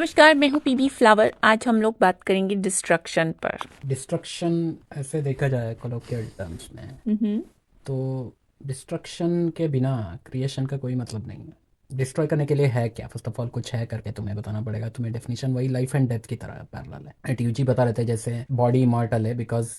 नमस्कार, मैं हूँ पीबी फ्लावर। आज हम लोग बात करेंगे डिस्ट्रक्शन पर। डिस्ट्रक्शन ऐसे देखा जाए कोलोकियल टर्म्स में, हम्म। तो डिस्ट्रक्शन के बिना क्रिएशन का कोई मतलब नहीं है। डिस्ट्रॉय करने के लिए है क्या? फर्स्ट ऑफ ऑल कुछ है करके तुम्हें बताना पड़ेगा। तुम्हें डेफिनेशन वही लाइफ एंड डेथ की तरह पैरेलल है। एट यूजी बता रहे थे जैसे बॉडी इमॉर्टल है बिकॉज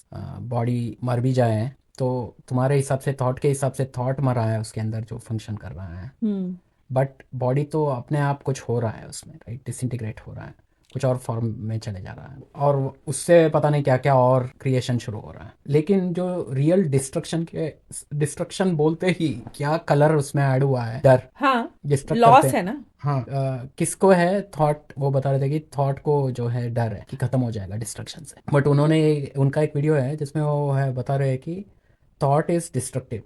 बॉडी मर भी जाए तो तुम्हारे हिसाब से, थॉट के हिसाब से, थॉट मर रहा है उसके अंदर जो फंक्शन कर रहा है, हम्म। बट बॉडी तो अपने आप कुछ हो रहा है उसमें, राइट? डिसइंटीग्रेट हो रहा है, कुछ और फॉर्म में चले जा रहा है और उससे पता नहीं क्या क्या और क्रिएशन शुरू हो रहा है। लेकिन जो रियल डिस्ट्रक्शन के, डिस्ट्रक्शन बोलते ही क्या कलर उसमें ऐड हुआ है? डर। हाँ, डिस्ट्रक्ट करते लॉस हैं। है ना। हाँ, किसको है? थॉट। वो बता रहे थे कि थॉट को जो है डर है कि खत्म हो जाएगा डिस्ट्रक्शन से। बट उन्होंने, उनका एक वीडियो है जिसमें वो है बता रहे हैं कि थॉट इज डिस्ट्रक्टिव।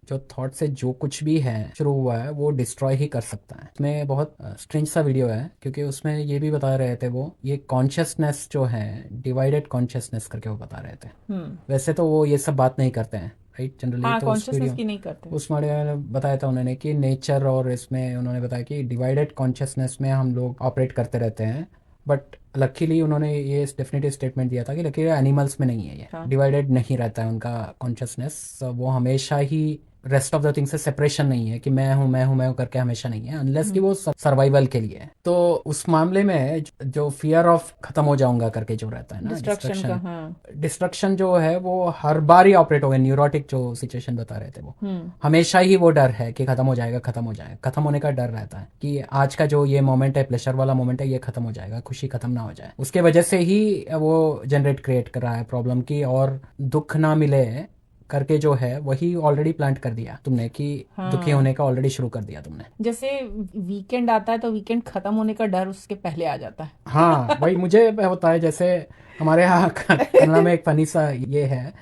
जो थॉट से जो कुछ भी है शुरू हुआ है वो डिस्ट्रॉय ही कर सकता है। इसमें बहुत स्ट्रेंज सा वीडियो है क्योंकि उसमें ये भी बता रहे थे वो, ये कॉन्शियसनेस जो है, डिवाइडेड कॉन्शियसनेस करके वो बता रहे थे। वैसे तो वो ये सब बात नहीं करते हैं, राइट? जनरली हाँ, तो उस कॉन्शियसनेस वीडियो, की नहीं करते। उस वीडियो में बताया था उन्होंने कि नेचर, और इसमें उन्होंने बताया कि डिवाइडेड कॉन्शियसनेस में हम लोग ऑपरेट करते रहते हैं। बट लकीली उन्होंने ये डेफिनेटिव स्टेटमेंट दिया था कि लकीली एनिमल्स में नहीं है, ये हाँ। डिवाइडेड नहीं रहता है उनका कॉन्शियसनेस। वो हमेशा ही रेस्ट ऑफ द थिंग से सेपरेशन नहीं है कि मैं हूँ मैं हूँ मैं हूँ करके हमेशा नहीं है, अनलेस कि वो सर्वाइवल के लिए है। तो उस मामले में जो फियर ऑफ खत्म हो जाऊंगा करके जो रहता है ना, डिस्ट्रक्शन का, डिस्ट्रक्शन, हाँ। डिस्ट्रक्शन जो है वो हर बार ही ऑपरेट हो गया। न्यूरोटिक जो सिचुएशन बता रहे थे वो, हमेशा ही वो डर है कि खत्म हो जाएगा, खत्म हो जाएगा, खत्म होने का डर रहता है कि आज का जो ये मोमेंट है, प्लेजर वाला मोमेंट है, ये खत्म हो जाएगा, खुशी खत्म ना हो जाए। उसके वजह से ही वो जनरेट क्रिएट कर रहा है प्रॉब्लम की, और दुख ना मिले करके जो है वही ऑलरेडी प्लांट कर दिया तुमने कि दुखी हाँ, होने का ऑलरेडी शुरू कर दिया तुमने। जैसे वीकेंड आता है तो वीकेंड खत्म होने का डर उसके पहले आ जाता है। हाँ वही मुझे होता है। जैसे हमारे यहाँ कन्नड़ा में एक फनी सा ये है,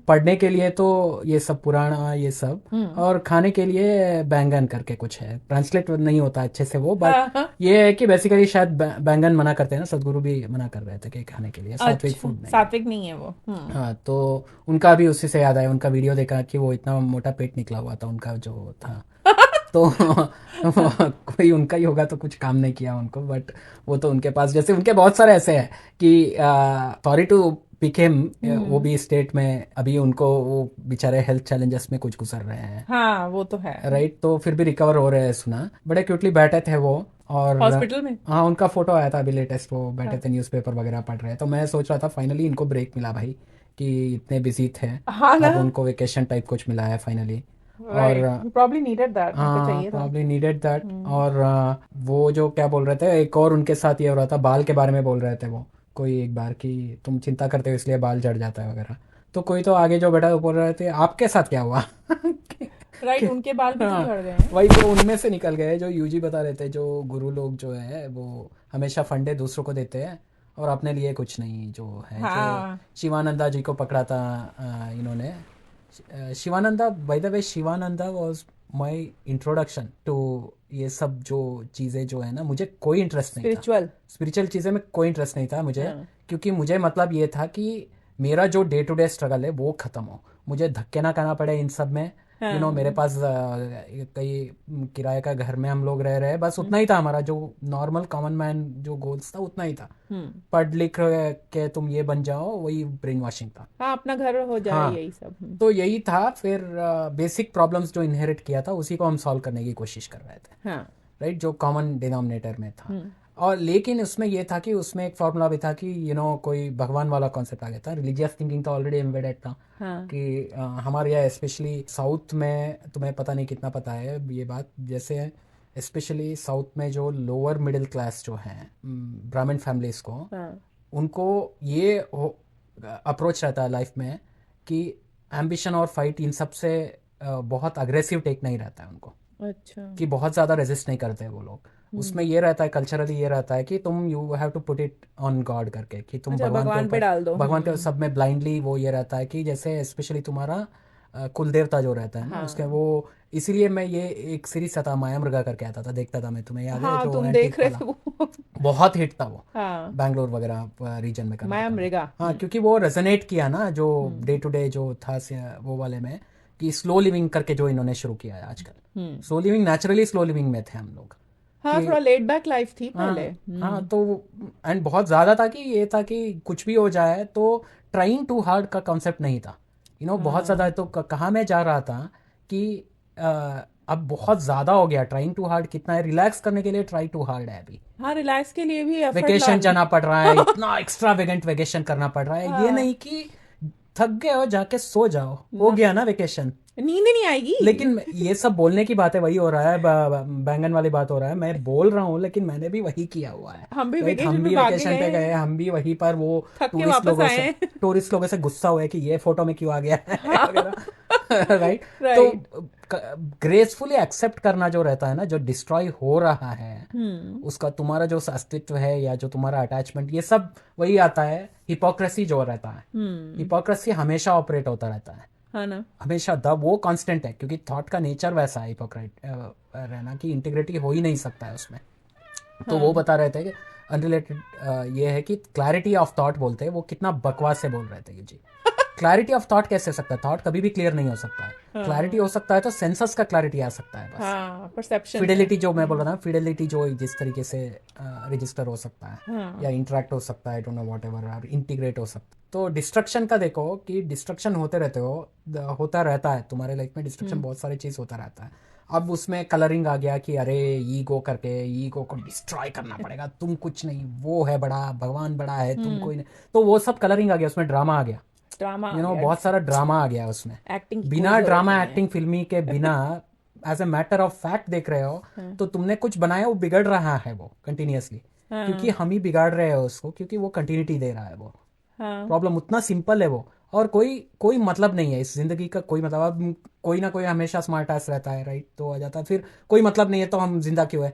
पढ़ने के लिए तो ये सब पुराना ये सब, और खाने के लिए बैंगन करके कुछ है, ट्रांसलेट नहीं होता अच्छे से वो, बट हाँ, हाँ। ये है कि बेसिकली शायद बैंगन मना करते हैं ना, सदगुरु भी मना कर रहे थे कि खाने के लिए, सात्विक अच्छा, फूड नहीं है। सात्विक नहीं है वो। हाँ, तो उनका भी उसी से याद आया, उनका वीडियो देखा कि वो इतना मोटा पेट निकला हुआ था उनका जो था। तो कोई उनका ही होगा तो कुछ काम नहीं किया उनको, बट वो तो उनके पास, जैसे उनके बहुत सारे ऐसे हैं कि सॉरी टू पिक हिम, वो भी स्टेट में अभी उनको वो बेचारे हेल्थ चैलेंजेस में कुछ गुजर रहे हैं, हाँ, वो तो है। राइट? तो फिर भी रिकवर हो रहे हैं, सुना। बड़े क्यूटली बैठे थे वो, और हॉस्पिटल में। हाँ उनका फोटो आया था अभी लेटेस्ट, वो बैठे हाँ, थे न्यूज़पेपर वगैरह पढ़ रहे हैं। तो मैं सोच रहा था फाइनली इनको ब्रेक मिला भाई, कि इतने बिजी थे, हाँ ना। अब उनको वेकेशन टाइप कुछ मिला है फाइनली। और right, you probably needed that, उनको हाँ चाहिए था। Probably needed that. और वो जो क्या बोल रहे थे, एक और उनके साथ ये हो रहा था, बाल के बारे में बोल रहे थे वो कोई एक बार, कि तुम चिंता करते हो इसलिए बाल झड़ जाता है वगैरह। तो कोई तो आगे जो बैठा वो बोल रहे थे आपके साथ क्या हुआ? राइट, उनके बाल भी तो हाँ, झड़ गए हैं। वही तो उनमें से निकल गए जो यूजी बता रहे थे, जो गुरु लोग जो है वो हमेशा फंडे दूसरों को देते हैं और अपने लिए कुछ नहीं। जो है, जो हाँ। शिवानंदा जी को पकड़ा था इन्होंने, Shivananda, by the way Shivananda was my introduction to ये सब जो चीज़ें जो है ना, मुझे कोई इंटरेस्ट नहीं था स्पिरिचुअल। स्पिरिचुअल चीज़ें में, कोई इंटरेस्ट नहीं था मुझे। हाँ, क्योंकि मुझे मतलब ये था कि मेरा जो डे टू डे स्ट्रगल है वो ख़त्म हो, मुझे धक्के ना करना पड़े इन सब में। मेरे हाँ। पास कई किराए का घर में हम लोग रह रहे हैं, बस उतना ही था हमारा जो नॉर्मल कॉमन मैन जो गोल्स था, उतना ही था। पढ़ लिख के तुम ये बन जाओ, वही ब्रेन वॉशिंग था। हाँ, अपना घर हो जाए, हाँ, यही सब। तो यही था। फिर बेसिक प्रॉब्लम्स जो इनहेरिट किया था उसी को हम सॉल्व करने की कोशिश कर रहे थे, हाँ। राइट? जो कॉमन डिनोमिनेटर में था। हम्म। और लेकिन उसमें ये था कि उसमें एक फॉर्मूला भी था कि कोई भगवान वाला कॉन्सेप्ट आ गया था, रिलीजियस थिंकिंग तो ऑलरेडी एम्बेडेड था। हाँ। कि हमारे यहाँ स्पेशली साउथ में, तुम्हें पता नहीं कितना पता है ये बात, जैसे स्पेशली साउथ में जो लोअर मिडिल क्लास जो हैं, ब्राह्मण फैमिलीज को, हाँ। उनको ये अप्रोच रहता है लाइफ में कि एम्बिशन और फाइट इन सब से बहुत अग्रेसिव टेक नहीं रहता है उनको, अच्छा। कि बहुत ज़्यादा रेजिस्ट नहीं करते वो लोग। उसमें ये रहता है, कल्चरली ये रहता है कि तुम you have to put it on God करके, कि तुम अच्छा, भगवान के भगवान पे ऊपर, डाल दो। भगवान के सब में ब्लाइंडली वो ये रहता है कि जैसे स्पेशली तुम्हारा कुल देवता जो रहता है ना उसके हाँ। वो। इसीलिए मैं ये एक सीरीज था माया मृगा करके आता था, देखता था मैं, तुम्हें याद है? हाँ, जो तुम देख एंटीक रहे वाला, थे वो। बहुत हिट था वो, हाँ। बैंगलोर वगैरह रीजन में, माया कर्नाटका में। मृगा। हाँ, क्योंकि वो रेजोनेट किया ना जो डे टू डे जो था वो वाले में, कि स्लो लिविंग करके जो इन्होंने शुरू किया है आजकल। Slow living, naturally slow living में थे हम लोग, हाँ, कि थोड़ा लेड बैक लाइफ थी हाँ पहले। हाँ, तो एंड बहुत ज़्यादा था कि ये था कि कुछ भी हो जाए तो ट्राइंग टू हार्ड का कॉन्सेप्ट नहीं था, बहुत ज़्यादा। हाँ तो कहाँ मैं जा रहा था कि अब बहुत ज़्यादा हो गया। ट्राइंग टू हार्ड कितना है, रिलैक्स करने के लिए ट्राई टू हार्ड है अभी। हाँ, रिलैक्स के लिए भी एफर्ट वेकेशन लानी। जाना पड़ रहा है, इतना एक्स्ट्रा वेगेंट वेकेशन करना पड़ रहा है। ये हाँ, नहीं कि थक गए हो जाके सो जाओ, हो ना, गया ना वेकेशन। नींद ही नहीं आएगी। लेकिन ये सब बोलने की बात है, वही हो रहा है, बैंगन वाली बात हो रहा है। मैं बोल रहा हूँ लेकिन मैंने भी वही किया हुआ है। हम भी राइट, वेकेशन हम पे भी भाग के वेकेशन गए पे गए, हैं, हम भी वहीं पर वो थक के टूरिस्ट वापस लोगों आए से हैं। टूरिस्ट लोगों से गुस्सा हुए कि ये फोटो में क्यों आ गया है हाँ। वगैरह। राइट। तो राइट। ग्रेसफुली एक्सेप्ट करना जो रहता है ना, जो डिस्ट्रॉय हो रहा है, हम्म। उसका तुम्हारा जो अस्तित्व है या जो तुम्हारा अटैचमेंट, ये सब वही आता है। हिपोक्रेसी जो रहता है, हम्म। हिपोक्रेसी हमेशा ऑपरेट होता रहता है, हाँ ना। हमेशा। द वो कांस्टेंट है, क्योंकि थॉट का नेचर वैसा है हिपोक्रेट रहना, कि इंटीग्रिटी हो ही नहीं सकता है उसमें। तो वो हाँ। बता रहे थे कि अनरिलेटेड ये है कि क्लैरिटी ऑफ थॉट बोलते हैं, वो कितना बकवास से बोल रहे थे जी। क्लैरिटी ऑफ थॉट कैसे हो सकता है? थॉट कभी भी क्लियर नहीं हो सकता है। क्लैरिटी हाँ। हो सकता है तो सेंसस का क्लैरिटी आ सकता है बस। हाँ, परसेप्शन है। फिडेलिटी जो मैं बोल रहा था, फिडेलिटी जो जिस तरीके से रजिस्टर हो सकता है हाँ। या इंटरेक्ट हो सकता है, don't know what ever, integrate हो सकता है। तो डिस्ट्रक्शन का देखो कि डिस्ट्रक्शन होते रहते हो, होता रहता है तुम्हारे लाइफ में डिस्ट्रक्शन, बहुत सारी चीज़ होता रहता है। अब उसमें कलरिंग आ गया कि अरे ईगो करके, ईगो को डिस्ट्रॉय करना पड़ेगा, तुम कुछ नहीं, वो है बड़ा, भगवान बड़ा है, तुम कोई नहीं। तो वो सब कलरिंग आ गया, उसमें ड्रामा आ गया। ड्रामा आ गया। बहुत सारा ड्रामा आ गया उसमें। एक्टिंग की कोई बिना जरूरत ड्रामा नहीं है। एक्टिंग फिल्मी के बिना, as a matter of fact देख रहे हो, हाँ। तो तुमने कुछ बनाया, वो बिगड़ रहा है वो कंटिन्यूअसली, क्योंकि हाँ। हम ही बिगाड़ रहे हैं उसको, क्योंकि वो कंटिन्यूटी दे रहा है वो। हाँ। प्रॉब्लम उतना सिंपल है वो। और कोई कोई मतलब नहीं है इस जिंदगी का, कोई मतलब। अब कोई ना कोई हमेशा स्मार्ट एस रहता है, राइट, तो आ जाता है फिर। कोई मतलब नहीं है तो हम जिंदा क्यों है,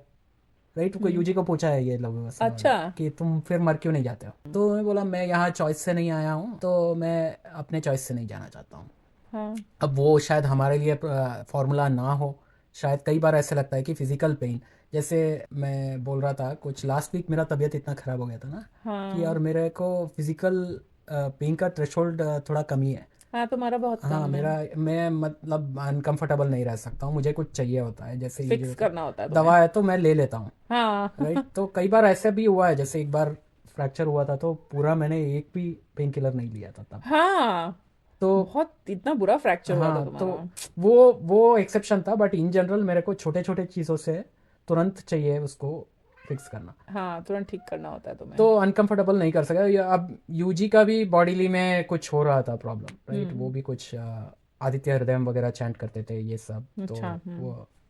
राइट। कोई यूजी को पूछा है ये लोगों से अच्छा। कि तुम फिर मर क्यों नहीं जाते हो, तो मैं बोला मैं यहाँ चॉइस से नहीं आया हूँ, तो मैं अपने चॉइस से नहीं जाना चाहता हूँ। हाँ। अब वो शायद हमारे लिए फॉर्मूला ना हो। शायद कई बार ऐसे लगता है कि फिजिकल पेन, जैसे मैं बोल रहा था कुछ लास्ट वीक, मेरा तबीयत इतना ख़राब हो गया था ना कि हाँ। यार मेरे को फिजिकल पेन का थ्रेशोल्ड थोड़ा कमी है। हाँ, तुम्हारा बहुत हाँ, कम है। मैं मतलब अनकंफर्टेबल नहीं रह सकता हूँ, मुझे कुछ चाहिए होता है, जैसे ये जो फिक्स होता करना होता है है, तुम्हें। दवा है तो मैं ले लेता हूँ। हाँ। राइट, तो कई बार ऐसे भी हुआ है, जैसे एक बार फ्रैक्चर हुआ था तो पूरा मैंने एक भी पेन किलर नहीं लिया था तब। हाँ, तो बहुत इतना बुरा फ्रैक्चर हुआ था हाँ, तो तुम्हारा। वो एक्सेप्शन था, बट इन जनरल मेरे को छोटे छोटे चीज़ों से तुरंत चाहिए उसको फिक्स करना। हाँ, तुरंत ठीक करना होता है तुम्हें। तो अनकंफर्टेबल नहीं कर सका। या अब यूजी का भी बॉडीली में कुछ हो रहा था प्रॉब्लम, राइट। वो भी कुछ आदित्य हृदय वगैरह चैंट करते थे ये सब, तो अच्छा।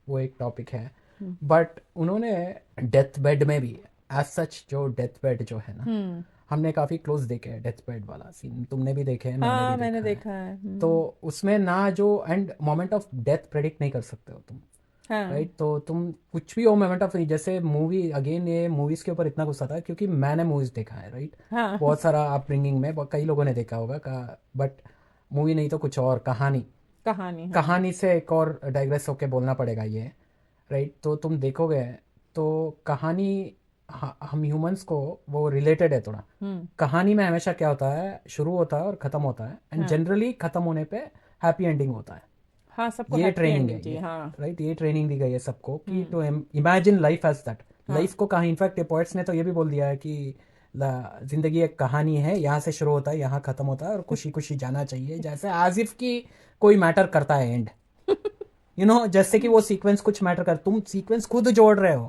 वो एक टॉपिक है। बट उन्होंने डेथ बेड में भी, एज सच, जो डेथ बेड जो है ना, हम्म। हमने काफ़ी क्लोज देखे हैं डेथ बेड वाला सीन, तुमने भी देखे हैं, मैंने हाँ, भी मैंने देखा है। देखा है। तो उसमें ना जो end moment of death predict नहीं कर सकते हो तुम, हाँ। राइट। तो तुम कुछ भी हो मोमेंट ऑफ, जैसे मूवी, अगेन ये मूवीज के ऊपर इतना गुस्सा था क्योंकि मैंने मूवीज देखा है, राइट। हाँ। बहुत सारा अपब्रिंगिंग में कई लोगों ने देखा होगा का, बट मूवी नहीं तो कुछ और कहानी, कहानी। हाँ। कहानी से एक और डाइग्रेस होके बोलना पड़ेगा ये, राइट। तो तुम देखोगे तो कहानी, हम ह्यूमंस को वो रिलेटेड है थोड़ा। हम्म। कहानी में हमेशा क्या होता है, शुरू होता है और ख़त्म होता है, एंड हाँ। जनरली ख़त्म होने पे हैप्पी एंडिंग होता है। हाँ, सबको ये हैप्पी ट्रेनिंग है एंडिंग चाहिए। ये, हाँ। राइट। ये ट्रेनिंग दी गई है सबको कि to imagine life as that. हाँ। लाइफ को कहा, इनफैक्ट पोएट्स ने तो ये भी बोल दिया है कि जिंदगी एक कहानी है, यहाँ से शुरू होता है, यहाँ खत्म होता है, और खुशी खुशी जाना चाहिए, जैसे आजिफ की कोई मैटर करता है एंड, जैसे कि वो सीक्वेंस कुछ मैटर कर, तुम सीक्वेंस खुद जोड़ रहे हो।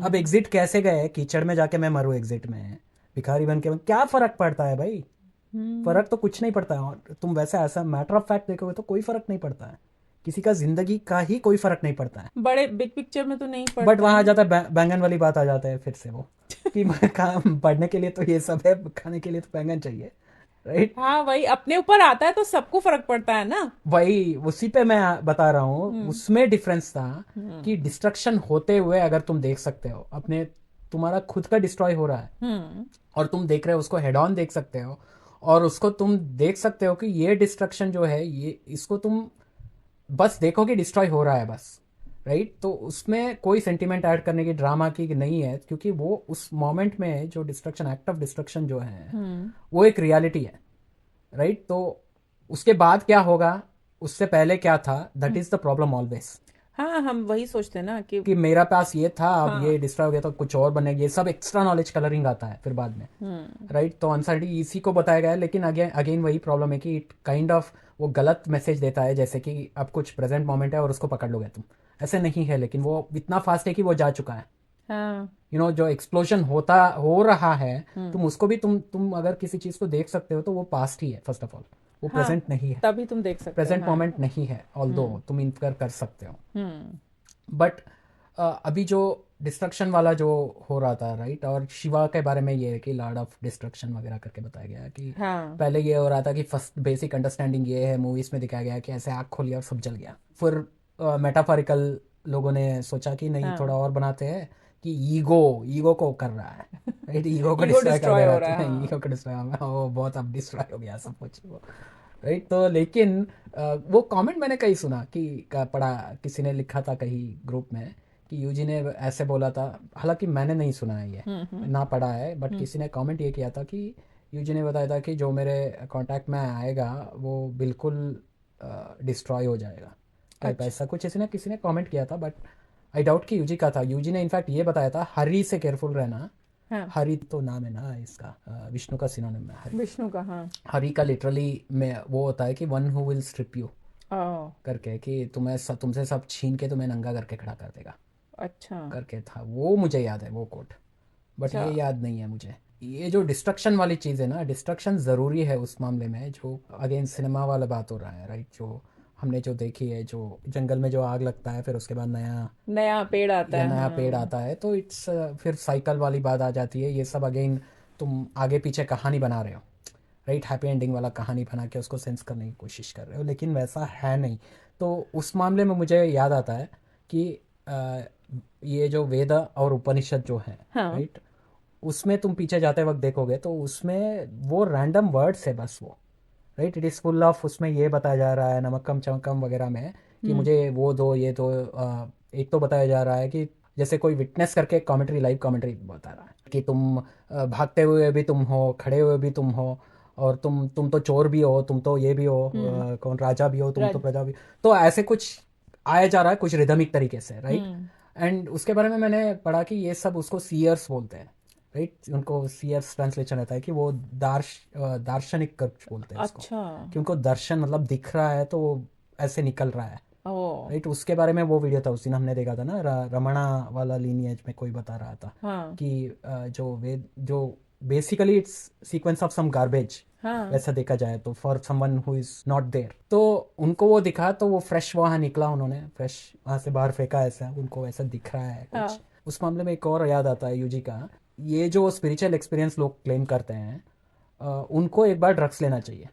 अब एग्जिट कैसे गए, कीचड़ में जाके मैं मरूं एग्जिट में, भिखारी बन के, क्या फर्क पड़ता है भाई? फर्क तो कुछ नहीं पड़ता है। और तुम वैसे ऐसा मैटर ऑफ फैक्ट देखोगे तो कोई फर्क नहीं पड़ता है, किसी का जिंदगी का ही कोई फर्क नहीं पड़ता है। बड़े बिग पिक्चर में तो नहीं बट पड़ता वहां आ है। जाता है बैंगन वाली बात आ जाता है फिर से वो कि पढ़ने के लिए तो ये सब है, खाने के लिए तो बैंगन चाहिए, राइट। हाँ, वही अपने ऊपर आता है तो सबको फर्क पड़ता है ना। वही उसी पे मैं बता रहा हूँ, उसमें डिफरेंस था कि डिस्ट्रक्शन होते हुए अगर तुम देख सकते हो अपने, तुम्हारा खुद का डिस्ट्रॉय हो रहा है हम्म। और तुम देख रहे हो उसको, हेड ऑन देख सकते हो, और उसको तुम देख सकते हो कि ये डिस्ट्रक्शन जो है, ये इसको तुम बस देखो कि डिस्ट्रॉय हो रहा है बस, राइट। तो उसमें कोई सेंटिमेंट ऐड करने की, ड्रामा की नहीं है, क्योंकि वो उस मोमेंट में जो डिस्ट्रक्शन, एक्ट ऑफ डिस्ट्रक्शन जो है, वो एक रियलिटी है, राइट। तो उसके बाद क्या होगा, उससे पहले क्या था, that is the problem always. हाँ, हम वही सोचते हैं ना कि कि मेरा पास ये था, अब हाँ। ये डिस्ट्रॉय हो गया तो कुछ और बनेगा, ये सब एक्स्ट्रा नॉलेज कलरिंग आता है फिर बाद में, राइट। तो अनसर्टी इसी को बताया गया है, लेकिन अगेन अगेन वही प्रॉब्लम है कि इट काइंड ऑफ वो गलत मैसेज देता है, जैसे कि अब कुछ प्रेजेंट मोमेंट है और उसको पकड़ लोगे तुम, ऐसे नहीं है, लेकिन वो इतना फास्ट है कि वो जा चुका है। हाँ। जो एक्सप्लोजन हो रहा है, तुम उसको भी तुम अगर किसी चीज को देख सकते हो तो वो पास्ट ही है, फर्स्ट ऑफ ऑल वो हाँ, प्रेजेंट नहीं है, तभी तुम देख सकते हो। प्रेजेंट हाँ। मोमेंट नहीं है, ऑल्दो तुम इनफर कर सकते हो। हम्म। बट अभी जो डिस्ट्रक्शन वाला जो हो रहा था, राइट, और शिवा के बारे में ये है कि लॉर्ड ऑफ डिस्ट्रक्शन वगैरह करके बताया गया है कि हाँ। पहले ये हो रहा था कि फर्स्ट बेसिक अंडरस्टैंडिंग ये है, मूवीज में दिखाया गया है कि ऐसे आँख खोली और सब जल गया। फिर मेटाफोरिकल लोगों ने सोचा कि नहीं, हाँ। थोड़ा और बनाते हैं कि ईगो ईगो को कर रहा है, राइट, ईगो को ईगो डिस्ट्रॉय कर डिस्ट्रॉय दे हो रहा रहा है। था, हाँ। ईगो को डिस्ट्रॉय हो गया, वो बहुत अब डिस्ट्रॉय हो गया सब कुछ वो, राइट। तो लेकिन वो कमेंट मैंने कहीं सुना कि पढ़ा, किसी ने लिखा था कहीं ग्रुप में कि यूजी ने ऐसे बोला था, हालांकि मैंने नहीं सुना है ये, ना पढ़ा है, बट किसी ने कमेंट ये किया था कि यूजी ने बताया था कि जो मेरे कांटेक्ट में आएगा वो बिल्कुल डिस्ट्रॉय हो जाएगा टाइप, अच्छा। ऐसा कुछ किसी ने कमेंट किया था, बट आई डाउट कि यूजी का था। यूजी ने इनफैक्ट ये बताया था हरी से केयरफुल रहना। हाँ। हरि तो नाम है ना इसका, विष्णु का सिनोनिम है हरि। विष्णु का। हाँ। हरि का लिटरली में वो होता है कि one who will strip you oh. करके, कि तुमसे सब छीन के तुम्हें नंगा करके खड़ा कर देगा अच्छा। करके था, वो मुझे याद है वो कोट, बट अच्छा। ये याद नहीं है मुझे। ये जो डिस्ट्रक्शन वाली चीज़ है ना, डिस्ट्रक्शन ज़रूरी है उस मामले में, जो अगेन सिनेमा वाला बात हो रहा है, राइट, जो हमने जो देखी है, जो जंगल में जो आग लगता है फिर उसके बाद नया नया पेड़ आता या है। नया पेड़ हाँ। आता है, तो इट्स फिर साइकिल वाली बात आ जाती है। ये सब अगेन तुम आगे पीछे कहानी बना रहे हो, राइट, हैप्पी एंडिंग वाला कहानी बना के उसको सेंस करने की कोशिश कर रहे हो, लेकिन वैसा है नहीं। तो उस मामले में मुझे याद आता है कि अ, ये जो वेद और उपनिषद जो है, हाँ। राइट, उसमें तुम पीछे जाते वक्त देखोगे तो उसमें वो रैंडम वर्ड्स है बस वो, right, it is full of, उसमें ये बताया जा रहा है नमकम चमकम वगैरह में कि मुझे वो दो ये दो, एक तो बताया जा रहा है कि जैसे कोई विटनेस करके कमेंट्री, लाइव कमेंट्री बता रहा है कि तुम भागते हुए भी तुम हो, खड़े हुए भी तुम हो, और तुम तो चोर भी हो, तुम तो ये भी हो, कौन राजा भी हो, तुम तो राज। प्रजा भी, तो ऐसे कुछ आया जा रहा है कुछ रिदमिक तरीके से, राइट। हम्म। एंड उसके बारे में मैंने पढ़ा कि ये सब उसको सीयर्स बोलते हैं, राइट, उनको सीयर्स ट्रांसलेशन रहता है कि वो दार्शनिक कर्ष बोलते हैं उसको, अच्छा। कि उनको दर्शन मतलब दिख रहा है तो वो ऐसे निकल रहा है, ओ। राइट। उसके बारे में वो वीडियो था उस दिन हमने देखा था ना, रमणा वाला लीनिएज में कोई बता रहा था हाँ। कि जो basically it's sequence of some garbage, हाँ। वैसा देखा जाए तो, for someone who is not there, तो उनको वो दिखा तो वो फ्रेश वहाँ निकला, उन्होंने फ्रेश वहाँ से बाहर फेंका, ऐसा उनको ऐसा दिख रहा है कुछ। हाँ। उस मामले में एक और याद आता है यूजी का, ये जो स्पिरिचुअल एक्सपीरियंस लोग क्लेम करते हैं, उनको एक बार ड्रग्स लेना चाहिए।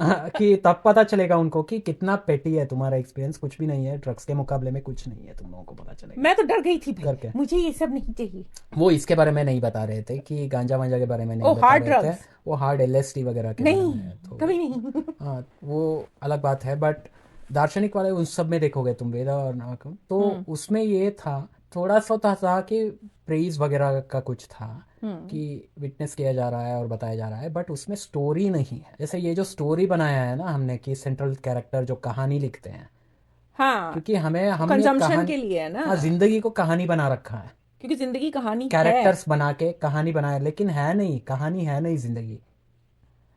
कि तब पता चलेगा उनको कि कितना पेटी है तुम्हारा एक्सपीरियंस, कुछ भी नहीं है, ड्रग्स के मुकाबले में कुछ नहीं है, तुम लोगों को पता चलेगा। मैं तो डर गई थी भाई, करके मुझे ये सब नहीं चाहिए। वो इसके बारे में नहीं बता रहे थे कि गांजा वांजा के बारे में नहीं ओ, बता हार्ड रहे थे, ड्रग्स। वो हार्ड एलएसडी वगैरह के बारे नहीं, में है, तो कभी नहीं। हाँ वो अलग बात है। बट दार्शनिक वाले उन सब में देखोगे तुम, वेदा और नागम, तो उसमें ये था थोड़ा सा था कि प्रेज वगैरह का कुछ था कि विटनेस किया जा रहा है और बताया जा रहा है, बट उसमें स्टोरी नहीं है। जैसे ये जो स्टोरी बनाया है ना हमने कि सेंट्रल कैरेक्टर जो कहानी लिखते हैं, हाँ, क्योंकि हमने कंजम्पशन के कहानी, लिए है ना, हाँ, जिंदगी को कहानी बना रखा है, क्योंकि जिंदगी कहानी है। कैरेक्टर्स बना के कहानी बनाया, लेकिन है नहीं, कहानी है नहीं जिंदगी,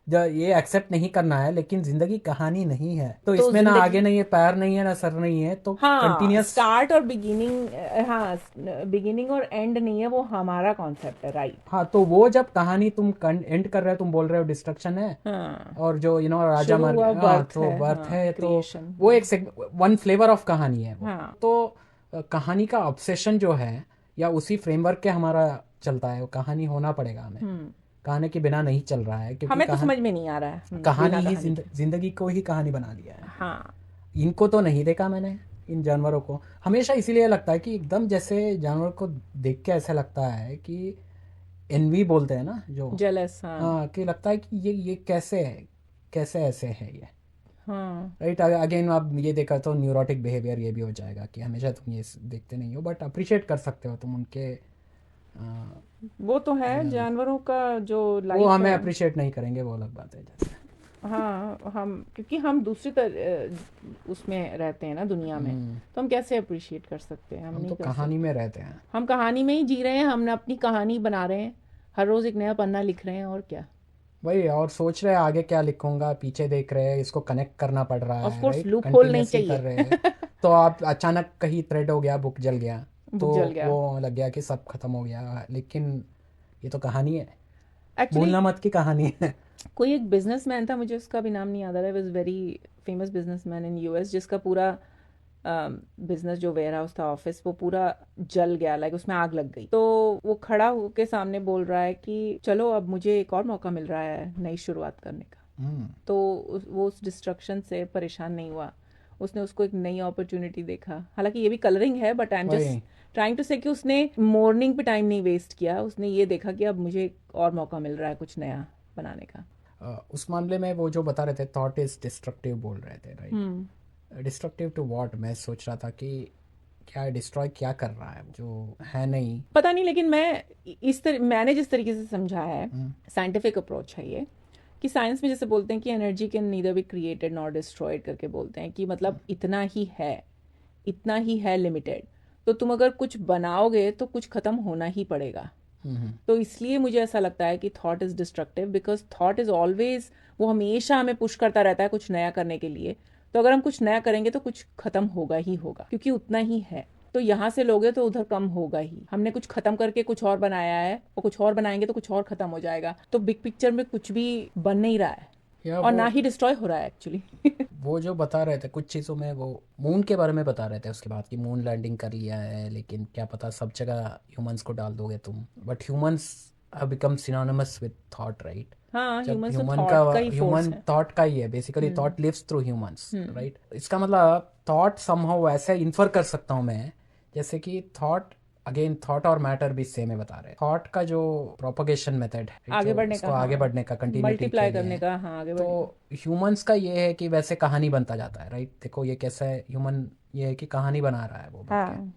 जो ये एक्सेप्ट नहीं करना है, लेकिन जिंदगी कहानी नहीं है। तो तो इसमें ना जिंदगी, आगे नहीं है, पैर नहीं है, ना सर नहीं है, तो हाँ, कंटिन्यूस, स्टार्ट और बिगिनिंग, हाँ, बिगिनिंग और एंड नहीं है, वो हमारा कॉन्सेप्ट है, राइट। हाँ, तो वो जब कहानी तुम एंड कर रहे हो, तुम बोल रहे हो डिस्ट्रक्शन है, हाँ, और जो राजा शुरू मर हुआ गया, हाँ, बर्थ तो है, बर्थ हाँ, है, तो क्रिएशन। वो एक वन फ्लेवर ऑफ कहानी है वो। हाँ। तो कहानी का ऑब्सेशन जो है, या उसी फ्रेमवर्क के हमारा चलता है, वो कहानी होना पड़ेगा हमें, कहानी के बिना नहीं चल रहा है, क्योंकि हमें तो समझ में नहीं आ रहा है, कहानी बिना ही कहानी के। जिंदगी को ही कहानी बना लिया है। हाँ। इनको तो नहीं देखा मैंने, इन जानवरों को हमेशा इसीलिए लगता है कि एकदम जैसे जानवर को देख के ऐसा लगता है कि एनवी बोलते हैं ना जो, जेलस। हाँ। हाँ, कि लगता है कि ये कैसे है, कैसे ऐसे है ये, हाँ, राइट। अगेन आप ये देखा तो न्यूरोटिक बिहेवियर ये भी हो जाएगा कि हमेशा तुम ये देखते नहीं हो, बट अप्रिशिएट कर सकते हो तुम उनके, वो तो है जानवरों का जो वो लाइफ हमें है। अप्रिशिएट नहीं करेंगे, वो अलग बात है। जैसे हाँ, हम क्योंकि हम दूसरी उसमें रहते हैं ना दुनिया में, तो हम कैसे अप्रिशिएट कर सकते हैं? हम हम नहीं तो कर कहानी सकते। में रहते हैं। हम कहानी में ही जी रहे हैं, हम अपनी कहानी बना रहे हैं, हर रोज एक नया पन्ना लिख रहे हैं, और क्या। वही, और सोच रहे हैं आगे क्या लिखूंगा, पीछे देख रहे हैं, इसको कनेक्ट करना पड़ रहा ऑफ है, कोर्स राइट, लूप होल नहीं कंटिन्यूअसली कर चाहिए। रहे हैं। तो आप अचानक कहीं थ्रेड हो गया, बुक जल गया, तो बुक जल गया। वो लग गया कि सब खत्म हो गया, लेकिन ये तो कहानी है, एक्चुअली भूलना मत की कहानी है। कोई एक बिजनेसमैन था, मुझे उसका भी नाम नहीं याद आ रहा है, was very famous businessman in US, जिसका पूरा बिजनेस जो वेयर हाउस था, ऑफिस, वो पूरा जल गया, लाइक उसमें आग लग गई। तो वो खड़ा होके सामने बोल रहा है कि चलो अब मुझे एक और मौका मिल रहा है नई शुरुआत करने का। तो वो उस डिस्ट्रक्शन से परेशान नहीं हुआ, उसने उसको एक नई अपॉर्चुनिटी देखा। हालांकि ये भी कलरिंग है, बट आई एम जस्ट वही, ट्राइंग टू से कि उसने मॉर्निंग पे टाइम नहीं वेस्ट किया, उसने ये देखा कि अब मुझे एक और मौका मिल रहा है कुछ नया बनाने का। उस मामले में वो जो बता रहे थे, थॉट इज डिस्ट्रक्टिव बोल रहे थे, right. Hmm. Destructive to what, मैं सोच रहा था कि क्या डिस्ट्रॉय क्या कर रहा है जो है नहीं। पता नहीं, लेकिन मैंने जिस तरीके से समझा है, हम्म, साइंटिफिक अप्रोच है ये, कि साइंस में जैसे बोलते हैं कि energy can neither be created nor destroyed, करके बोलते हैं कि मतलब इतना ही है लिमिटेड। तो तुम अगर कुछ बनाओगे तो कुछ खत्म होना ही पड़ेगा। तो इसलिए मुझे ऐसा लगता है कि thought is destructive, because thought is always, वो हमेशा हमें पुश करता रहता है कुछ नया करने के लिए। तो अगर हम कुछ नया करेंगे तो कुछ खत्म होगा ही होगा, क्योंकि उतना ही है। तो यहाँ से लोगे तो उधर कम होगा ही। हमने कुछ खत्म करके कुछ और बनाया है, और कुछ और बनाएंगे तो कुछ और खत्म हो जाएगा। तो बिग पिक्चर में कुछ भी बन नहीं रहा है, या और ना ही डिस्ट्रॉय हो रहा है एक्चुअली। वो जो बता रहे थे कुछ चीज़ों में, वो मून के बारे में बता रहे थे उसके बाद, कि मून लैंडिंग कर लिया है, लेकिन क्या पता सब जगह ह्यूमंस को डाल दोगे तुम, but humans have become synonymous with thought, right. हाँ, जब ह्यूमन तो ह्यूमन का थॉट का ही फोर्स ह्यूमन है। थॉट का ही है basically, thought lives through humans, right. इसका मतलब थॉट समहाउ ऐसे इन्फर कर सकता हूँ मैं, जैसे कि थॉट, अगेन थॉट और मैटर भी सेम है, बता रहे थॉट का जो प्रोपोगेशन मेथड है, आगे जो बढ़ने का, उसको आगे हाँ, बढ़ने का कंटिन्यूटी के मल्टीप्लाई लिए करने है। का, हाँ, आगे तो बढ़ने का। ह्यूमंस का ये है कि वैसे कहानी बनता जाता है, राइट। देखो ये कैसा है, ह्यूमन ये है कि कहानी बना रहा है वो बैठ के, हाँ,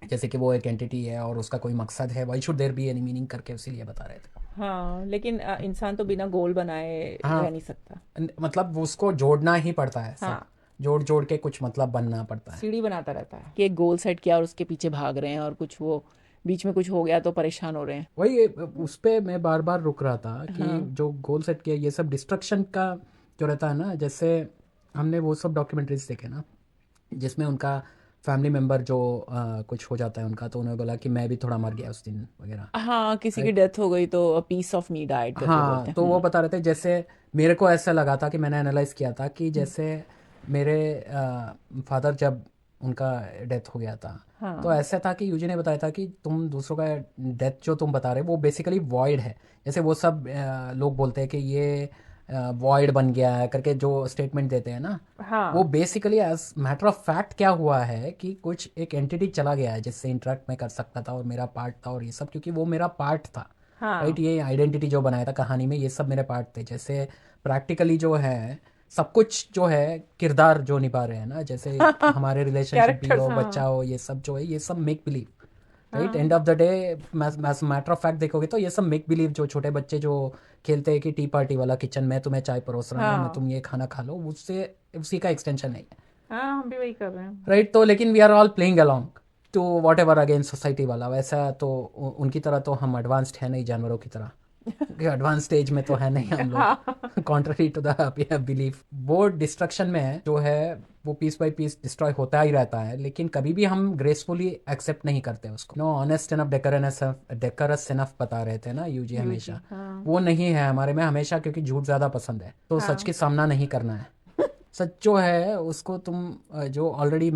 जैसे कि वो एक एंटिटी है और उसका कोई मकसद है, why should there be any meaning करके इसीलिए बता रहे थे। हाँ, लेकिन इंसान तो बिना गोल बनाए रह हाँ, नहीं सकता। मतलब उसको जोड़ना ही पड़ता है सब, हाँ, जोड़ जोड़ के कुछ मतलब बनना पड़ता है। सीढ़ी बनाता रहता है कि एक गोल सेट किया और उसके पीछे भाग रहे हैं, और कुछ वो बीच में कुछ हो गया तो परेशान हो रहे हैं। वही, उस पे मैं बार बार रुक रहा था कि हाँ, जो गोल सेट किया, ये सब डिस्ट्रक्शन का जो रहता है ना, जैसे हमने वो सब डॉक्यूमेंट्रीज देखे ना, जिसमें उनका फैमिली मेम्बर जो कुछ हो जाता है उनका, तो उन्होंने बोला कि मैं भी थोड़ा मर गया उस दिन वगैरह, हाँ, किसी की राइट। एक डेथ हो गई तो पीस ऑफ मी डाइड करके हाँ, बोलते हैं। तो वो बता रहे थे, जैसे मेरे को ऐसा लगा था कि मैंने एनालाइज किया था कि जैसे मेरे फादर जब उनका डेथ हो गया था, तो हाँ, ऐसा था कि यूजी ने बताया था कि तुम दूसरों का डेथ जो तुम बता रहे हो वो बेसिकली वॉइड है। जैसे वो सब लोग बोलते हैं कि ये वॉइड बन गया है करके जो स्टेटमेंट देते हैं ना, वो हाँ, basically as matter of fact क्या हुआ है कि कुछ एक एंटिटी चला गया है जिससे इंटरेक्ट मैं कर सकता था, और मेरा पार्ट था, और ये सब क्योंकि वो मेरा पार्ट था, राइट। हाँ। ये आइडेंटिटी जो बनाया था कहानी में, ये सब मेरे पार्ट थे। जैसे प्रैक्टिकली जो है सब कुछ जो है किरदार जो निभा रहे हैं ना, जैसे हमारे रिलेशनशिप भी कैरेक्टर्स, हो, बच्चा हाँ, हो, ये सब जो है, ये सब मेक बिलीव, राइट। हाँ, end of the day matter of fact देखोगे तो ये सब मेक बिलीव, जो छोटे बच्चे जो खेलते हैं कि टी पार्टी वाला किचन में तुम्हें चाय परोस रहा हूँ मैं, हाँ, तुम ये खाना खा लो, उससे उसी का एक्सटेंशन नहीं है, हाँ, हम भी वही कर रहे हैं। राइट। तो लेकिन we are all playing along to whatever against society वाला, वैसा तो उनकी तरह तो हम एडवांस्ड है नहीं, जानवरों की तरह एडवांस स्टेज में तो है नहीं हम हाँ, लोग, कॉन्ट्ररी टू द बिलीफ। वो डिस्ट्रक्शन में जो है वो पीस बाय पीस डिस्ट्रॉय होता ही रहता है, लेकिन कभी भी हम ग्रेसफुली एक्सेप्ट नहीं करते उसको। नो, ऑनेस्ट एनफ, डेकरस एनफ बता रहे थे ना यूजी यूजी, हमेशा, हाँ, वो नहीं है हमारे में हमेशा, क्योंकि झूठ ज्यादा पसंद है, तो सच हाँ, के सामना नहीं करना है। सच जो है उसको तुम जो ऑलरेडी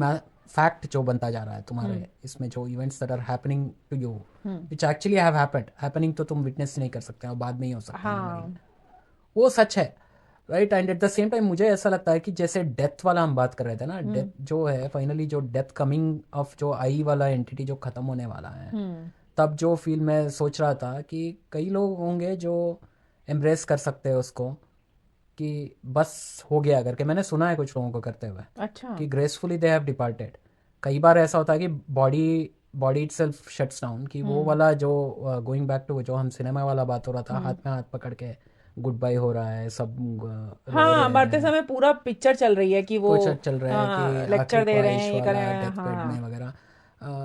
फैक्ट जो बनता जा रहा है तुम्हारे इसमें, जो events that are happening to you, which actually have happened, happening तो तुम विटनेस नहीं कर सकते हो, बाद में ही हो सकते हैं मेमोरी में, हाँ, वो सच है, right. And at the same time मुझे ऐसा लगता है कि जैसे डेथ वाला हम बात कर रहे थे ना, डेथ जो है फाइनली, जो डेथ कमिंग ऑफ जो आई वाला एंटिटी जो खत्म होने वाला है, तब जो फील मैं सोच रहा था कि कई लोग होंगे जो एम्ब्रेस कर सकते हैं उसको, कि बस हो गया करके। मैंने सुना है कुछ लोगों को करते हुए अच्छा, कि ग्रेसफुली दे हैव डिपार्टेड। कई बार ऐसा होता है कि body body itself shuts down, कि वो वाला जो गोइंग बैक टू जो हम सिनेमा वाला बात हो रहा था, हाथ में हाथ पकड़ के गुड बाय हो रहा है, सब रो हाँ, रहे मरते हैं, समय पूरा पिक्चर चल रही है कि वो कुछ चल रहा है कि लेक्चर आखिरी दे रहे ख्वाहिश हैं, ये कर रहे वाला हैं। डेथ बेड में हाँ वगैरह।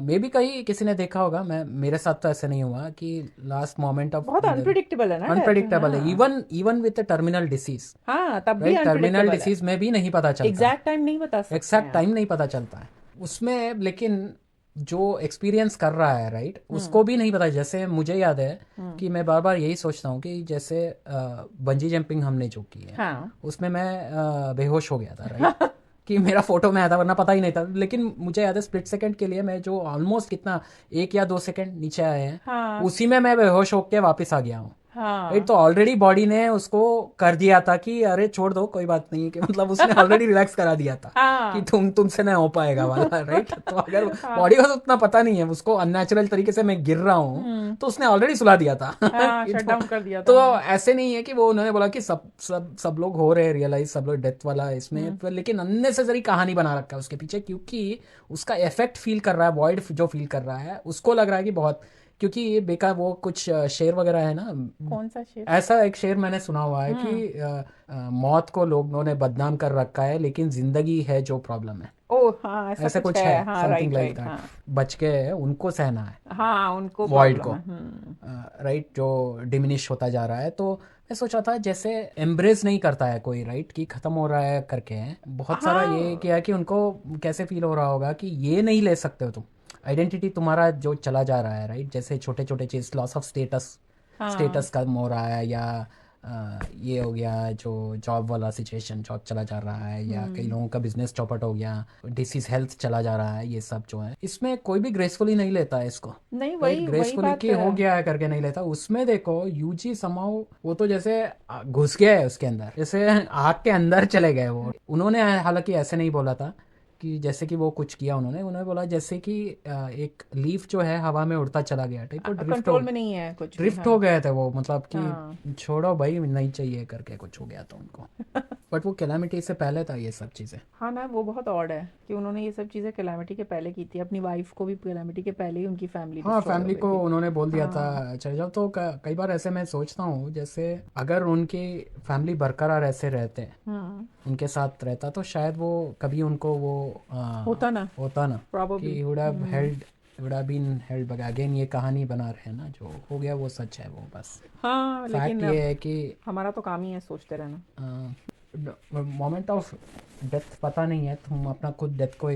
मे बी कहीं किसी ने देखा होगा, मैं मेरे साथ तो ऐसे नहीं हुआ कि लास्ट मोमेंट ऑफ बहुत अनप्रिडिक्टेबल है ना डेथ। अनप्रेडिक्टेबल है, हाँ even even with terminal disease, हाँ, तब भी राइट? टर्मिनल अनप्रिडिक्टेबल है। डिसीज में भी नहीं पता चलता है, एग्जैक्ट टाइम नहीं बता सकते एग्जैक्ट हैं हम। टाइम नहीं पता चलता है उसमें। लेकिन जो एक्सपीरियंस कर रहा है, राइट, हम्म उसको भी नहीं पता। जैसे मुझे याद है कि मैं बार बार यही सोचता हूँ कि जैसे बंजी जंपिंग हमने जो की है, हाँ उसमें मैं बेहोश हो गया था, राइट, कि मेरा फोटो में आया था, वरना पता ही नहीं था। लेकिन मुझे याद है स्प्लिट सेकंड के लिए मैं जो ऑलमोस्ट कितना 1 या 2 सेकंड नीचे आए हैं, हाँ उसी में मैं बेहोश होके वापस आ गया हूँ, राइट। हाँ तो ऑलरेडी बॉडी ने उसको कर दिया था कि अरे छोड़ दो, कोई बात नहीं, कि मतलब उसने ऑलरेडी रिलैक्स करा दिया था कि हाँ तुमसे नहीं हो पाएगा वाला, राइट। तो अगर हाँ बॉडी को तो उतना पता नहीं है, उसको अननेचुरल तरीके से मैं गिर रहा हूँ, तो उसने ऑलरेडी सुला दिया था हाँ, कि शट डाउन कर दिया तो था। हाँ ऐसे नहीं है कि वो उन्होंने बोला कि सब लोग हो रहे हैं रियलाइज, सब लोग डेथ वाला है इसमें, लेकिन अननेसेसरी कहानी बना रखा है उसके पीछे, क्योंकि उसका इफेक्ट फील कर रहा है, वॉइड जो फील कर रहा है, उसको लग रहा है कि बहुत, क्योंकि ये बेकार वो कुछ शेर वगैरह है ना, कौन सा शेर? ऐसा एक शेर मैंने सुना हुआ है कि मौत को लोगों ने बदनाम कर रखा है, लेकिन जिंदगी है जो प्रॉब्लम है, ओ हाँ, ऐसा ऐसा कुछ कुछ है। है, हाँ समथिंग राइट लाइक राइट। हाँ दैट। बच के उनको सहना है हाँ, उनको वॉइड प्रॉब्लम को, है। राइट, जो डिमिनिश होता जा रहा है। तो मैं सोचा था जैसे एम्ब्रेस नहीं करता है कोई, राइट, कि खत्म हो रहा है करके, बहुत सारा ये हाँ किया कि उनको कैसे फील हो रहा होगा कि ये नहीं ले सकते हो तुम, आइडेंटिटी तुम्हारा जो चला जा रहा है, राइट। जैसे छोटे छोटे चीज, लॉस ऑफ स्टेटस, हाँ स्टेटस कम हो रहा है, या ये हो गया जो जॉब वाला सिचुएशन, जॉब चला जा रहा है, या कई लोगों का बिजनेस चौपट हो गया, डिसीज हेल्थ चला जा रहा है, ये सब जो है, इसमें कोई भी ग्रेसफुली नहीं लेता है इसको, नहीं, राइट। वही वही ग्रेसफुली बात कि है। हो गया है करके नहीं लेता। उसमें देखो यूजी समाओ, वो तो जैसे घुस गया है उसके अंदर, जैसे आग के अंदर चले गए वो। उन्होंने हालांकि ऐसे नहीं बोला था कि जैसे कि वो कुछ किया, उन्होंने बोला जैसे कि एक लीफ जो है हवा में उड़ता चला गया टाइप, वो कंट्रोल में नहीं है कुछ भी। ड्रिफ्ट हो गए थे वो, मतलब हाँ कि छोड़ो भाई नहीं चाहिए करके कुछ हो गया था उनको। बट वो कैलामिटी से पहले था ये सब चीजें। हाँ ना, वो बहुत ऑड है कि उन्होंने ये सब चीजें कैलामिटी के पहले की थी। अपनी वाइफ को भी कैलामिटी के पहले ही उनकी फैमिली हाँ, डिस्ट्रॉय हो फैमिली गई को थी। उन्होंने बोल दिया हाँ था चले जाओ। तो कई बार ऐसे मैं सोचता हूँ, जैसे अगर उनकी फैमिली बरकरार ऐसे रहते, उनके साथ रहता, तो शायद वो कभी उनको वो होता ना, होता ना, प्रॉबेबली। कि would have been held back. Again ये कहानी बना रहे हैं ना, जो हो गया वो सच है, वो बस हाँ फैक्ट लेकिन ये है कि हमारा तो काम ही है सोचते रहना। मोमेंट ऑफ डेथ पता नहीं है, तुम अपना खुद डेथ को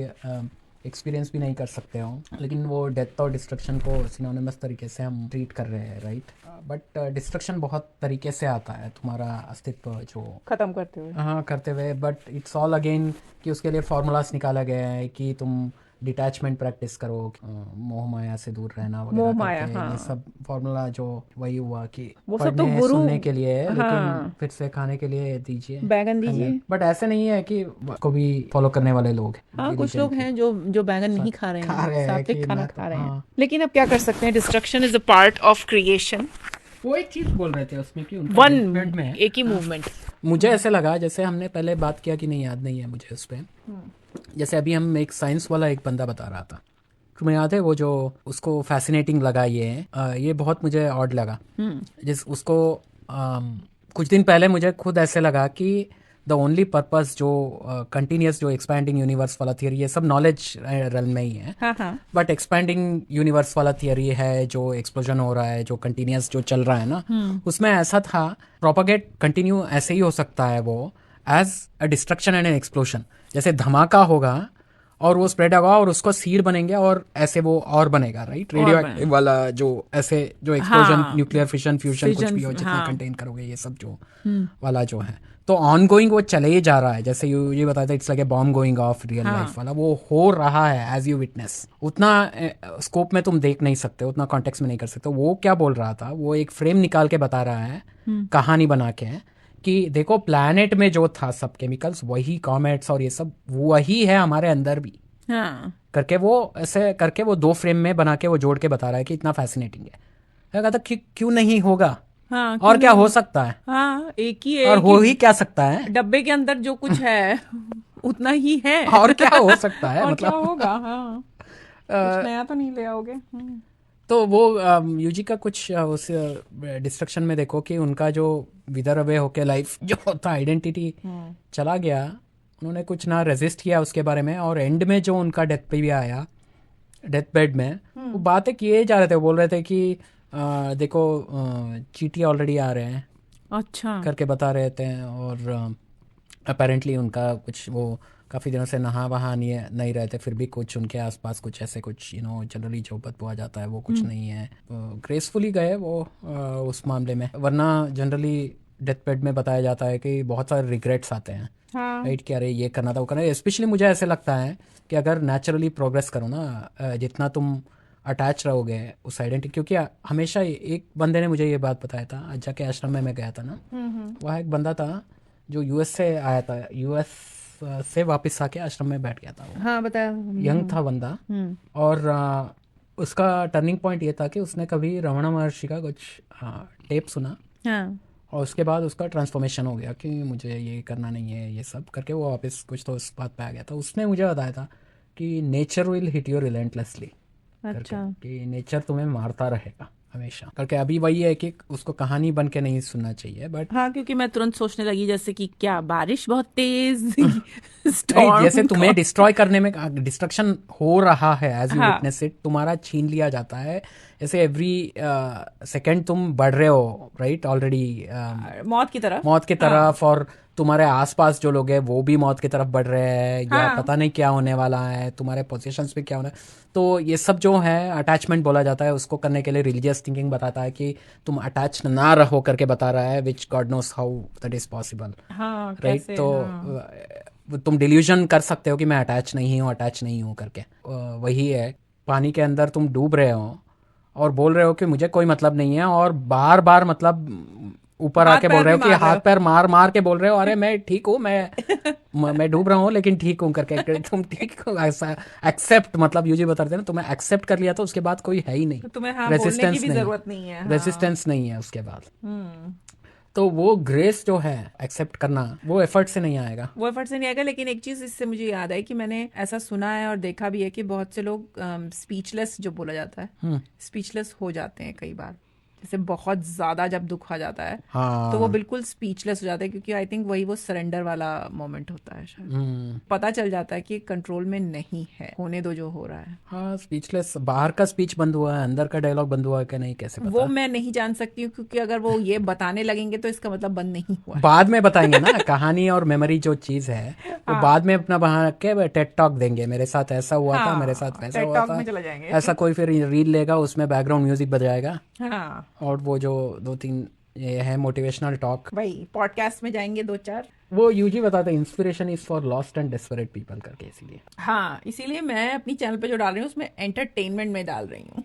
एक्सपीरियंस भी नहीं कर सकते हो, लेकिन वो डेथ और डिस्ट्रक्शन को सिनोनिमस तरीके से हम ट्रीट कर रहे हैं, राइट। बट डिस्ट्रक्शन बहुत तरीके से आता है, तुम्हारा अस्तित्व जो खत्म करते हुए। हाँ करते हुए। बट इट्स ऑल अगेन कि उसके लिए फार्मूलाज निकाला गया है कि तुम डिटैचमेंट प्रैक्टिस करो, मोह माया से दूर रहना वगैरह मोह माया, करके, हाँ। ये सब फार्मूला जो वही हुआ कि वो सब तो पढ़ने गुरु। सुनने के लिए है, लेकिन हाँ, फिर से खाने के लिए दीजिए, बैगन दीजिए। बट ऐसे नहीं है कि को भी फॉलो करने वाले लोग हैं, हाँ, कुछ लोग हैं जो बैगन नहीं खा रहे खा रहे हैं, हैं सात्विक कि खाना मैं तो- खा रहे हैं। हाँ। लेकिन अब क्या कर सकते हैं, destruction is a part of creation. वो एक चीज बोल रहे थे उसमें कि उनका development में एक ही मूवमेंट। मुझे ऐसे लगा, जैसे हमने पहले बात किया कि नहीं, याद नहीं है मुझे उस पर, जैसे अभी हम एक साइंस वाला एक बंदा बता रहा था, तुम्हें याद है वो जो उसको फैसिनेटिंग लगा, ये बहुत मुझे ऑड लगा। जिस उसको कुछ दिन पहले मुझे खुद ऐसे लगा कि द ओनली पर्पस जो कंटिन्यूस जो एक्सपैंडिंग यूनिवर्स वाला थियरी, ये सब नॉलेज रेल्म में ही है, हाँ हाँ बट एक्सपैंडिंग यूनिवर्स वाला थियरी है, जो एक्सप्लोजन हो रहा है, जो कंटिन्यूस जो चल रहा है ना, उसमें ऐसा था प्रोपागेट कंटिन्यू ऐसे ही हो सकता है वो as a destruction and an explosion. जैसे धमाका होगा और वो स्प्रेड होगा और उसको सीड बनेंगे और ऐसे वो और बनेगा, राइट। रेडियो एक्टिव वाला जो ऐसे जो एक्सप्लोजन, हाँ, न्यूक्लियर फिशन फ्यूजन कुछ भी हो, जितना हाँ। कंटेन करोगे ये सब जो वाला जो है, तो ऑन गोइंग वो चले ही जा रहा है। जैसे ये बताया था it's like a bomb going of real life वाला, वो हो रहा है एज यू विटनेस। उतना स्कोप में तुम देख नहीं सकते, उतना कॉन्टेक्स्ट में नहीं कर सकते। वो क्या बोल रहा था, वो एक फ्रेम निकाल के बता रहा है, कहानी बना के, कि देखो प्लैनेट में जो था सब केमिकल्स, वही कॉमेट्स और ये सब वही है हमारे अंदर भी, हाँ करके वो ऐसे करके वो 2 फ्रेम में बना के वो जोड़ के बता रहा है कि इतना फैसिनेटिंग है। मैं कहता क्यों नहीं होगा, हाँ, और क्या हो सकता है, हाँ, एक ही है और हो ही क्या सकता है, डब्बे के अंदर जो कुछ है उतना ही है। और क्या हो सकता है, और मतलब क्या होगा। हाँ, कुछ नया तो नहीं ले आओगे। तो वो यूजी का कुछ उस डिस्ट्रक्शन में देखो कि उनका जो विदर अवे होके लाइफ जो था आइडेंटिटी चला गया, उन्होंने कुछ ना रेजिस्ट किया उसके बारे में, और एंड में जो उनका डेथ पे भी आया, डेथ बेड में वो बातें किए जा रहे थे, वो बोल रहे थे कि देखो चींटी ऑलरेडी आ रहे हैं अच्छा करके बता रहे थे, और अपेरेंटली उनका कुछ वो काफ़ी दिनों से नहा वहा नहीं रहे थे, फिर भी कुछ उनके आसपास कुछ ऐसे कुछ जनरली जो बदबू आ जाता है वो कुछ नहीं है। ग्रेसफुली गए वो उस मामले में, वरना जनरली डेथ बेड में बताया जाता है कि बहुत सारे रिग्रेट्स आते हैं, हाँ राइट, कि अरे ये करना था वो करना। स्पेशली मुझे ऐसे लगता है कि अगर नेचुरली प्रोग्रेस करो ना, जितना तुम अटैच रहोगे उस आइडेंटिटी, क्योंकि हमेशा एक बंदे ने मुझे ये बात बताया था, अज्जा के आश्रम में मैं गया था ना, वहाँ एक बंदा था जो यूएस से आया था, यूएस से वापस आके आश्रम में बैठ गया था वो, हाँ बताया। यंग था बंदा, और उसका टर्निंग पॉइंट ये था कि उसने कभी रमणा महर्षि का कुछ टेप सुना, हाँ और उसके बाद उसका ट्रांसफॉर्मेशन हो गया कि मुझे ये करना नहीं है, ये सब करके वो वापस कुछ तो उस बात पे आ गया था। उसने मुझे बताया था कि nature will hit you relentlessly, अच्छा कि नेचर तुम्हें मारता रहेगा हमेशा करके। अभी वही है कि उसको कहानी बन के नहीं सुनना चाहिए, बट हाँ, क्योंकि मैं तुरंत सोचने लगी जैसे कि क्या बारिश बहुत तेज नहीं, स्टॉर्म जैसे तुम्हें डिस्ट्रॉय करने में डिस्ट्रक्शन हो रहा है, एज यू हाँ विटनेस इट, तुम्हारा छीन लिया जाता है, जैसे एवरी सेकेंड तुम बढ़ रहे हो, राइट, ऑलरेडी मौत की तरफ। मौत की तरफ, और तुम्हारे आसपास जो लोग हैं वो भी मौत की तरफ बढ़ रहे हैं, या हाँ पता नहीं क्या होने वाला है, तुम्हारे पोजीशंस पे क्या होना है। तो ये सब जो है अटैचमेंट बोला जाता है, उसको करने के लिए रिलीजियस थिंकिंग बताता है कि तुम अटैच ना रहो करके बता रहा है, which God knows how that is possible, हाँ राइट। कैसे तो हाँ तुम डिल्यूजन कर सकते हो कि मैं अटैच नहीं हूँ करके। वही है, पानी के अंदर तुम डूब रहे हो और बोल रहे हो कि मुझे कोई मतलब नहीं है, और बार बार मतलब ऊपर हाथ आके बोल पैर रहे भी हो कि मार रहे हाथ हो। पैर मार मार के बोल रहे हो, अरे मैं ठीक हूँ, मैं डूब रहा हूँ लेकिन ठीक हूँ करके। तुम ठीक हो, ऐसा एक्सेप्ट, मतलब यूजी बताते हैं ना, तुम्हें एक्सेप्ट कर लिया तो उसके बाद कोई है ही नहीं, तो तुम्हें हाँ बोलने की रेसिस्टेंस भी नहीं, जरूरत नहीं है। हाँ रेसिस्टेंस नहीं है उसके बाद। तो वो ग्रेस जो है एक्सेप्ट करना, वो एफर्ट से नहीं आएगा। वो एफर्ट से नहीं आएगा। लेकिन एक चीज इससे मुझे याद आई कि मैंने ऐसा सुना है और देखा भी है कि बहुत से लोग स्पीचलेस जो बोला जाता है, स्पीचलेस हो जाते हैं कई बार, जैसे बहुत ज्यादा जब दुख आ जाता है तो वो हाँ, बिल्कुल स्पीचलेस हो जाते हैं, क्योंकि आई थिंक वही वो सरेंडर वाला मोमेंट होता है शायद। पता चल जाता है कि कंट्रोल में नहीं है, होने दो जो हो रहा है। हाँ, स्पीचलेस, बाहर का स्पीच बंद हुआ है, अंदर का डायलॉग बंद हुआ है कि नहीं कैसे वो पता। मैं नहीं जान सकती हूँ, क्योंकि अगर वो ये बताने लगेंगे तो इसका मतलब बंद नहीं हुआ है। बाद में बताएंगे ना, कहानी और मेमोरी जो चीज है वो हाँ बाद में अपना बना के टेड टॉक देंगे, मेरे साथ ऐसा हुआ था, मेरे साथ हाँ वैसा टेड हुआ टॉक था, में चला जाएंगे। ऐसा कोई फिर रील लेगा, उसमें बैकग्राउंड म्यूजिक बजाएगा, हाँ और वो जो दो तीन ये है मोटिवेशनल टॉक, वही पॉडकास्ट में जाएंगे दो चार। वो यूजी बताते हैं inspiration is for lost and desperate people करके, इसीलिए। हाँ इसीलिए मैं अपनी चैनल पे जो डाल रही हूँ उसमें एंटरटेनमेंट में डाल रही हूँ,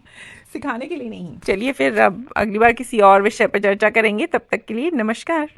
सिखाने के लिए नहीं। चलिए फिर अब अगली बार किसी और विषय पे चर्चा करेंगे, तब तक के लिए नमस्कार।